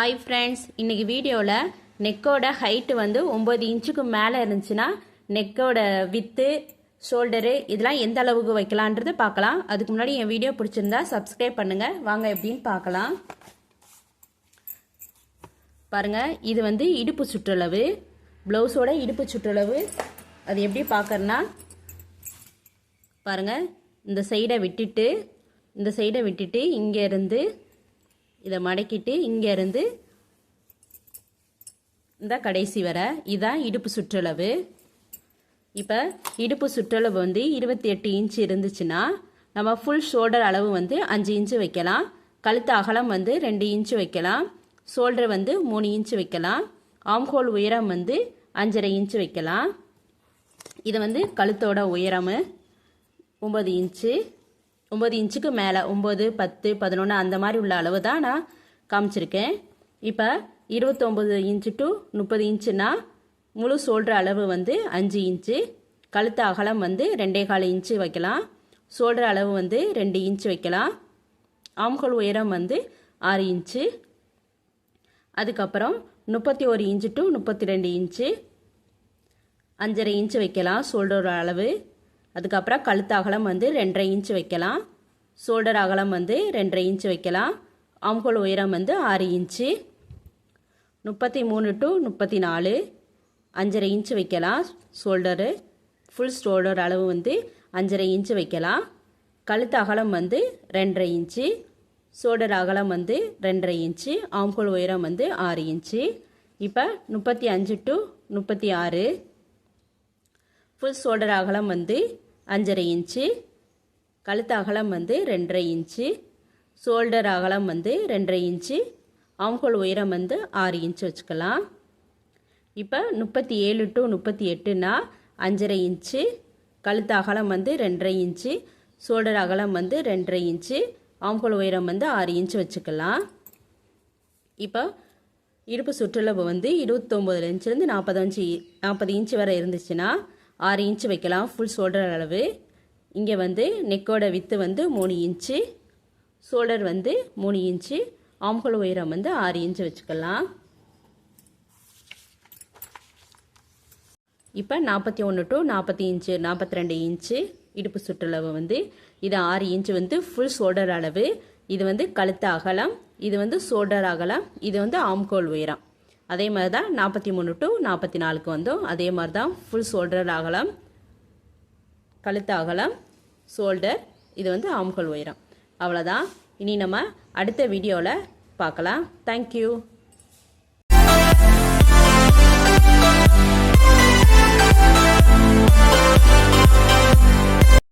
Hi friends, இன்றைக்கி வீடியோவில் நெக்கோட ஹைட்டு வந்து 9 இன்ச்சுக்கு மேலே இருந்துச்சுன்னா நெக்கோட வித்து ஷோல்டரு இதெல்லாம் எந்த அளவுக்கு வைக்கலான்றது பார்க்கலாம். அதுக்கு முன்னாடி என் வீடியோ பிடிச்சிருந்தா சப்ஸ்கிரைப் பண்ணுங்கள். வாங்க எப்படின்னு பார்க்கலாம். பாருங்கள், இது வந்து இடுப்பு சுற்றளவு, ப்ளவுஸோட இடுப்பு சுற்றளவு. அது எப்படி பார்க்கறனா பாருங்கள், இந்த சைடை விட்டுட்டு இங்கேருந்து இதை மடக்கிட்டு இங்கேருந்து இந்த கடைசி வர இதுதான் இடுப்பு சுற்றளவு. இப்போ இடுப்பு சுற்றளவு வந்து 28 இன்ச்சு இருந்துச்சுன்னா நம்ம ஃபுல் ஷோல்டர் அளவு வந்து 5 இன்ச்சு வைக்கலாம். கழுத்து அகலம் வந்து 2 இன்ச்சு வைக்கலாம். ஷோல்டர் வந்து 3 இன்ச்சு வைக்கலாம். ஆம்ஹோல் உயரம் வந்து 5.5 இன்ச்சு வைக்கலாம். இது வந்து கழுத்தோட உயரம் 9 இன்ச்சு. 9 இன்ச்சுக்கு மேலே 9, 10, 11 அந்த மாதிரி உள்ள அளவு தான் நான் காமிச்சிருக்கேன். இப்போ 29 இன்ச்சு டு 30 இன்ச்சுனா முழு ஷோல்டர் அளவு வந்து 5 இன்ச்சு. கழுத்து அகலம் வந்து 2.25 இன்ச்சு வைக்கலாம். ஷோல்டர் அளவு வந்து 2 இன்ச்சு வைக்கலாம். ஆம்ஹோல் உயரம் வந்து 6 இன்ச்சு. அதுக்கப்புறம் 31 இன்ச்சு டு 32 இன்ச்சு 5.5 இன்ச்சு வைக்கலாம் ஷோல்டர் அளவு. அதுக்கப்புறம் கழுத்து அகலம் வந்து 2.5 இன்ச்சு வைக்கலாம். ஷோல்டர் அகலம் வந்து 2.5 இன்ச்சு வைக்கலாம். ஆம்ஹோல் உயரம் வந்து 6 இன்ச்சு. 33 டு 34 5.5 இன்ச்சு வைக்கலாம் ஷோல்டரு. ஃபுல் ஷோல்டர் அளவு வந்து 5.5 இன்ச்சு வைக்கலாம். கழுத்து அகலம் வந்து 2.5 இன்ச்சு. ஷோல்டர் அகலம் வந்து 2.5 இன்ச்சு. ஆம்ஹோல் உயரம் வந்து 6 இன்ச்சு. இப்போ 35 டு 36 ஃபுல் ஷோல்டர் அகலம் வந்து 5.5 இன்ச்சு. கழுத்து அகலம் வந்து 2.5 இன்ச்சு. ஷோல்டர் அகலம் வந்து 2.5 இன்ச்சு. ஆம்ஹோல் உயரம் வந்து 6 இன்ச்சு வச்சுக்கலாம். இப்போ 37 டு 38னா 5.5 இன்ச்சு. கழுத்து அகலம் வந்து 2.5 இன்ச்சு. ஷோல்டர் அகலம் வந்து 2.5 இன்ச்சு. ஆம்ஹோல் உயரம் வந்து 6 இன்ச்சு வச்சுக்கலாம். இப்போ இடுப்பு சுற்றளவு வந்து 29 இன்ச்சிலேருந்து 40 இன்ச்சு வரை இருந்துச்சுன்னா 6 இன்ச்சு வைக்கலாம் ஃபுல் ஷோல்டர் அளவு. இங்கே வந்து நெக்கோட வித்து வந்து 3 இன்ச்சு. ஷோல்டர் வந்து 3 இன்ச்சு. ஆம்ஹோல் உயரம் வந்து 6 இன்ச்சு வச்சுக்கலாம். இப்போ 41 டு 40 இன்ச்சு 42 இன்ச்சு இடுப்பு சுற்றளவு வந்து இது 6 இன்ச்சு வந்து ஃபுல் ஷோல்டர் அளவு. இது வந்து கழுத்து அகலம், இது வந்து ஷோல்டர் அகலம், இது வந்து ஆம்ஹோல் உயரம். அதே மாதிரி தான் 43 டு 44க்கு வந்தோம். அதே மாதிரி தான் ஃபுல் ஷோல்டர் அகலம், கழுத்து அகலம், ஷோல்டர், இது வந்து ஆம்ஹோல் உயரம். அவ்வளோதான். இனி நம்ம அடுத்த வீடியோவில் பார்க்கலாம். தேங்க்யூ.